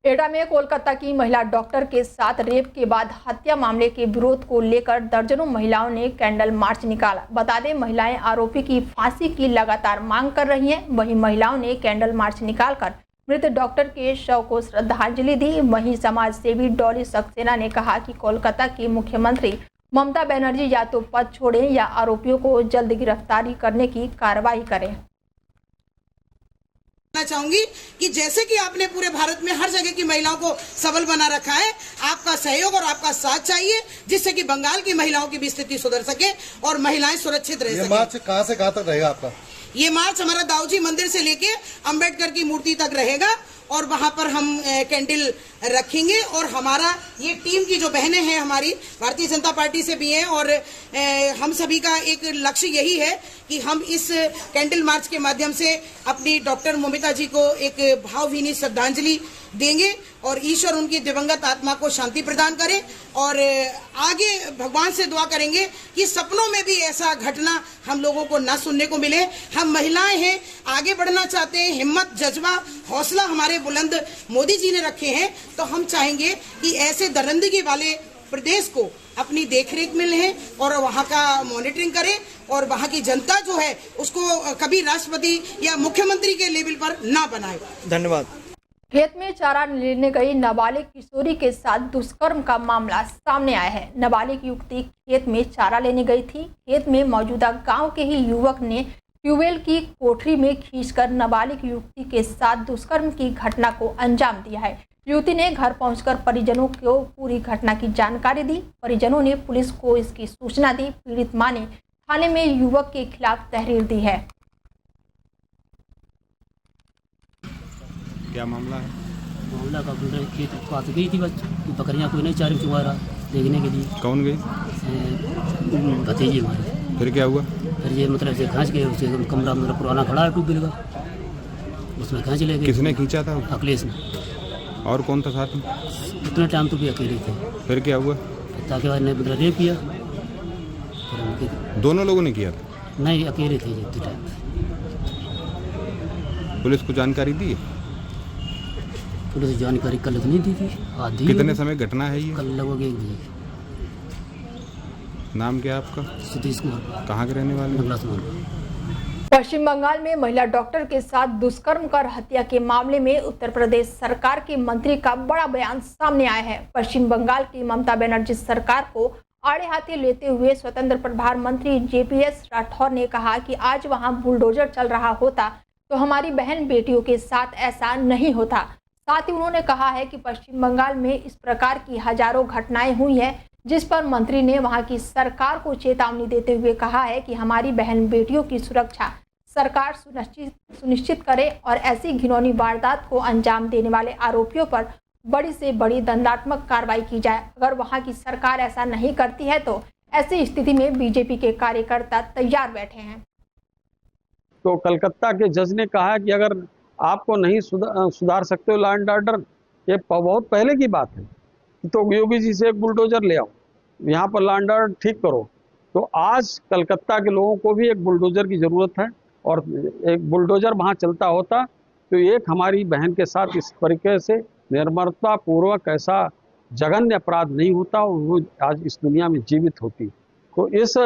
एटा में कोलकाता की महिला डॉक्टर के साथ रेप के बाद हत्या मामले के विरोध को लेकर दर्जनों महिलाओं ने कैंडल मार्च निकाला। बता दें, महिलाएं आरोपी की फांसी की लगातार मांग कर रही हैं। वहीं महिलाओं ने कैंडल मार्च निकालकर मृत डॉक्टर के शव को श्रद्धांजलि दी। वहीं समाज सेवी डॉली सक्सेना ने कहा कि कोलकाता की मुख्यमंत्री ममता बनर्जी या तो पद छोड़ें या आरोपियों को जल्द गिरफ्तारी करने की कार्रवाई करें। चाहूंगी कि जैसे कि आपने पूरे भारत में हर जगह की महिलाओं को सबल बना रखा है, आपका सहयोग और आपका साथ चाहिए, जिससे कि बंगाल की महिलाओं की भी स्थिति सुधर सके और महिलाएं सुरक्षित रह सके। ये मार्च कहां से कहां तक रहेगा आपका? ये मार्च हमारा दाऊजी मंदिर से लेके अंबेडकर की मूर्ति तक रहेगा और वहां पर हम कैंडल रखेंगे। और हमारा ये टीम की जो बहनें हैं हमारी भारतीय जनता पार्टी से भी हैं और हम सभी का एक लक्ष्य यही है कि हम इस कैंडल मार्च के माध्यम से अपनी डॉक्टर ममिता जी को एक भावभीनी श्रद्धांजलि देंगे और ईश्वर उनकी दिवंगत आत्मा को शांति प्रदान करे। और आगे भगवान से दुआ करेंगे कि सपनों में भी ऐसा घटना हम लोगों को न सुनने को मिले। हम महिलाएं हैं, आगे बढ़ना चाहते हैं, हिम्मत, जज्बा, हौसला हमारे बुलंद मोदी जी ने रखे हैं, तो हम चाहेंगे कि ऐसे दरिंदगी वाले प्रदेश को अपनी देखरेख में लें और वहाँ का मॉनिटरिंग करें और वहाँ की जनता जो है उसको कभी राष्ट्रपति या मुख्यमंत्री के लेवल पर ना बनाए। धन्यवाद। खेत में चारा लेने गई नाबालिग किशोरी के साथ दुष्कर्म का मामला सामने आया है। नाबालिग युवती खेत में चारा लेने गई थी। खेत में मौजूदा गांव के ही युवक ने ट्यूबवेल की कोठरी में खींचकर नाबालिग युवती के साथ दुष्कर्म की घटना को अंजाम दिया है। युवती ने घर पहुंचकर परिजनों को पूरी घटना की जानकारी दी। परिजनों ने पुलिस को इसकी सूचना दी। पीड़ित मां ने थाने में युवक के खिलाफ तहरीर दी है। क्या मामला है? मामला का खेत पास गई थी, बस बकरियां कोई नहीं चारी चुरा देखने के लिए। कौन गई? भतीजी हमारे। फिर क्या हुआ? फिर ये मतलब से खींच के उसे कमरा मतलब पुराना खड़ा है ट्यूबवेल का, उसमें खींच ले गए। किसने खींचा था? अखिलेश ने। और कौन था साथ में? उतना टाइम तो भी अकेले थे। फिर क्या हुआ? ताकि बाद ने मतलब रेप किया। दोनों लोगों ने किया था? नहीं, अकेले थे जितने टाइम। पुलिस को जानकारी दी? पुलिस जानकारी कल तो नहीं दी थी, आज दी। कितने समय घटना है ये? कल लगभग 1 बजे। नाम क्या है आपका? सतीश कुमार। कहाँ के रहने वाले? पश्चिम बंगाल में महिला डॉक्टर के साथ दुष्कर्म कर हत्या के मामले में उत्तर प्रदेश सरकार के मंत्री का बड़ा बयान सामने आया है। पश्चिम बंगाल की ममता बनर्जी सरकार को आड़े हाथे लेते हुए स्वतंत्र प्रभार मंत्री JPS राठौर ने कहा कि आज वहां बुलडोजर चल रहा होता तो हमारी बहन बेटियों के साथ ऐसा नहीं होता। साथ ही उन्होंने कहा है कि पश्चिम बंगाल में इस प्रकार की हजारों घटनाएं हुई हैं, जिस पर मंत्री ने वहां की सरकार को चेतावनी देते हुए कहा है कि हमारी बहन बेटियों की सुरक्षा सरकार सुनिश्चित करे और ऐसी घिनौनी वारदात को अंजाम देने वाले आरोपियों पर बड़ी से बड़ी दंडात्मक कार्रवाई की जाए। अगर वहां की सरकार ऐसा नहीं करती है तो ऐसी स्थिति में बीजेपी के कार्यकर्ता तैयार बैठे हैं। तो कलकत्ता के जज ने कहा कि अगर आपको नहीं सुधार सकते हो लॉ एंड ऑर्डर, ये बहुत पहले की बात है, तो योगी जी से एक बुलडोजर ले आओ, यहाँ पर लॉ एंड ऑर्डर ठीक करो। तो आज कलकत्ता के लोगों को भी एक बुलडोजर की ज़रूरत है और एक बुलडोजर वहाँ चलता होता तो एक हमारी बहन के साथ इस तरीके से निर्ममता पूर्वक ऐसा जघन्य अपराध नहीं होता और वो आज इस दुनिया में जीवित होती। तो इस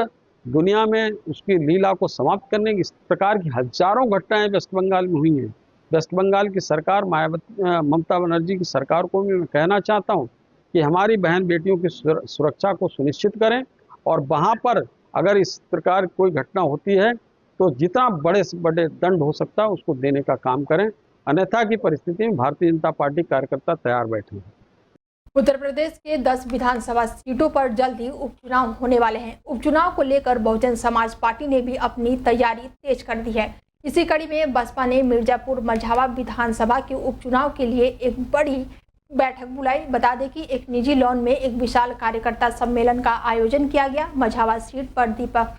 दुनिया में उसकी लीला को समाप्त करने की इस प्रकार की हजारों घटनाएं वेस्ट बंगाल में हुई हैं। वेस्ट बंगाल की सरकार ममता बनर्जी की सरकार को भी मैं कहना चाहता हूं कि हमारी बहन बेटियों की सुरक्षा को सुनिश्चित करें और वहां पर अगर इस प्रकार कोई घटना होती है तो जितना बड़े से बड़े दंड हो सकता है उसको देने का काम करें, अन्यथा की परिस्थिति में भारतीय जनता पार्टी कार्यकर्ता तैयार बैठे हैं। उत्तर प्रदेश के 10 विधानसभा सीटों पर जल्द ही उपचुनाव होने वाले हैं। उपचुनाव को लेकर बहुजन समाज पार्टी ने भी अपनी तैयारी तेज कर दी है। इसी कड़ी में बसपा ने मिर्जापुर मझावा विधानसभा के उपचुनाव के लिए एक बड़ी बैठक बुलाई। बता दें कि एक निजी लॉन में एक विशाल कार्यकर्ता सम्मेलन का आयोजन किया गया। मझावा सीट पर दीपक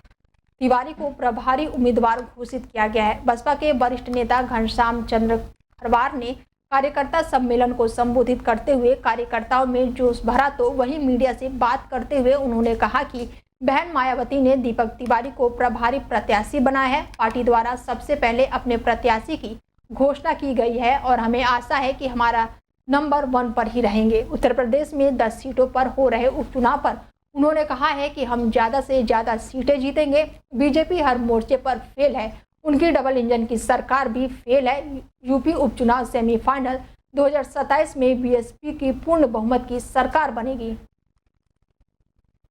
तिवारी को प्रभारी उम्मीदवार घोषित किया गया है। बसपा के वरिष्ठ नेता घनश्याम चंद्र खरवार ने कार्यकर्ता सम्मेलन को संबोधित करते हुए कार्यकर्ताओं में जोश भरा, तो वहीं मीडिया से बात करते हुए उन्होंने कहा कि बहन मायावती ने दीपक तिवारी को प्रभारी प्रत्याशी बनाया है। पार्टी द्वारा सबसे पहले अपने प्रत्याशी की घोषणा की गई है और हमें आशा है कि हमारा नंबर 1 पर ही रहेंगे। उत्तर प्रदेश में 10 सीटों पर हो रहे उपचुनाव पर उन्होंने कहा है कि हम ज़्यादा से ज़्यादा सीटें जीतेंगे। बीजेपी हर मोर्चे पर फेल है, उनकी डबल इंजन की सरकार भी फेल है। यूपी उपचुनाव सेमीफाइनल 2027 में बीएसपी की पूर्ण बहुमत की सरकार बनेगी।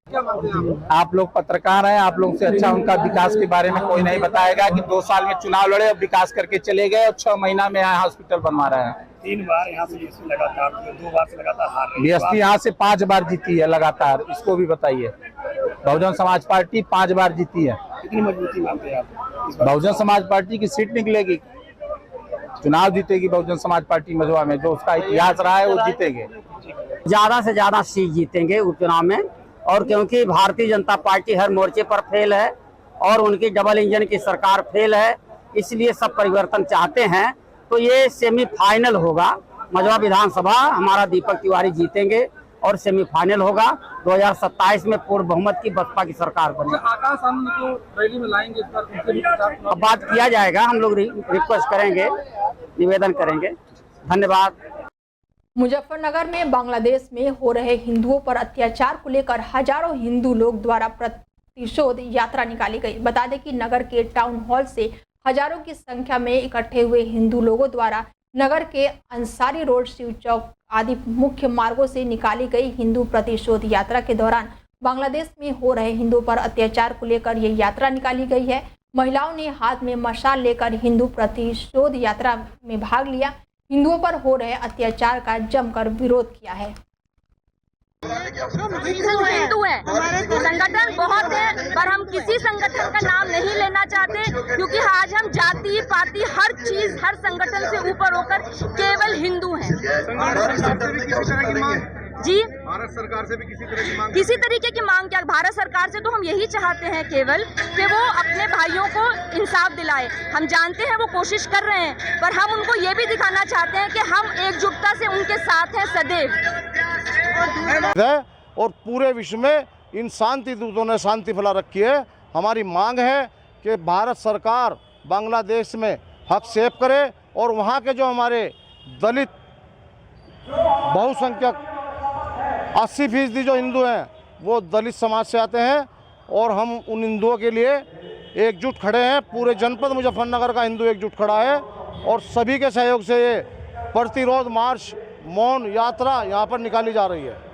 आप लोग पत्रकार हैं, आप लोग से अच्छा उनका विकास के बारे में कोई नहीं बताएगा कि 2 साल में चुनाव लड़े और विकास करके चले गए और 6 महीना में यहाँ हॉस्पिटल बनवा रहे हैं। 3 बार यहाँ से बीएसपी लगातार, 2 बार से लगातार हार रही है। बीएसपी यहाँ से 5 बार जीती है लगातार, इसको भी बताइए। बहुजन समाज पार्टी 5 बार जीती है। कितनी मजबूती मानते हैं आप? बहुजन समाज पार्टी की सीट निकलेगी, चुनाव जीतेगी बहुजन समाज पार्टी मझवा में, जो उसका इतिहास रहा है वो जीतेंगे। ज़्यादा से ज़्यादा सीट जीतेंगे उपचुनाव में, और क्योंकि भारतीय जनता पार्टी हर मोर्चे पर फेल है और उनकी डबल इंजन की सरकार फेल है, इसलिए सब परिवर्तन चाहते हैं। तो ये सेमीफाइनल होगा, मझवा विधानसभा हमारा दीपक तिवारी जीतेंगे और सेमीफाइनल होगा। 2027 में पूर्ण बहुमत की बसपा की सरकार बनेगी। आकाश हम तो रैली में लाएंगे इस बार, अब बात किया जाएगा, हम लोग रिक्वेस्ट करेंगे, निवेदन करेंगे। धन्यवाद। मुजफ्फरनगर में बांग्लादेश में हो रहे हिंदुओं पर अत्याचार को लेकर हजारों हिंदू लोग द्वारा प्रतिशोध यात्रा निकाली गई। बता दें कि नगर के टाउन हॉल से हजारों की संख्या में इकट्ठे हुए हिंदू लोगों द्वारा नगर के अंसारी रोड, शिव चौक आदि मुख्य मार्गों से निकाली गई हिंदू प्रतिशोध यात्रा के दौरान बांग्लादेश में हो रहे हिंदुओं पर अत्याचार को लेकर यह यात्रा निकाली गई है। महिलाओं ने हाथ में मशाल लेकर हिंदू प्रतिशोध यात्रा में भाग लिया। हिंदुओं पर हो रहे अत्याचार का जमकर विरोध किया है। हिंदू है, संगठन बहुत है, पर हम किसी संगठन का नाम नहीं लेना चाहते, क्योंकि आज हम जाति पाति हर चीज हर संगठन से ऊपर होकर केवल हिंदू हैं। जी, भारत सरकार से भी किसी तरीके की मांग क्या? भारत सरकार से तो हम यही चाहते हैं केवल कि वो अपने भाइयों को इंसाफ दिलाए। हम जानते हैं वो कोशिश कर रहे हैं, पर हम उनको ये भी दिखाना चाहते हैं कि हम एकजुटता से उनके साथ हैं सदैव। और पूरे विश्व में इन शांति दूतों ने शांति फैला रखी है। हमारी मांग है कि भारत सरकार बांग्लादेश में हस्तक्षेप करे और वहाँ के जो हमारे दलित बहुसंख्यक 80% जो हिंदू हैं वो दलित समाज से आते हैं और हम उन हिंदुओं के लिए एकजुट खड़े हैं। पूरे जनपद मुजफ्फरनगर का हिंदू एकजुट खड़ा है और सभी के सहयोग से ये प्रतिरोध मार्च, मौन यात्रा यहाँ पर निकाली जा रही है।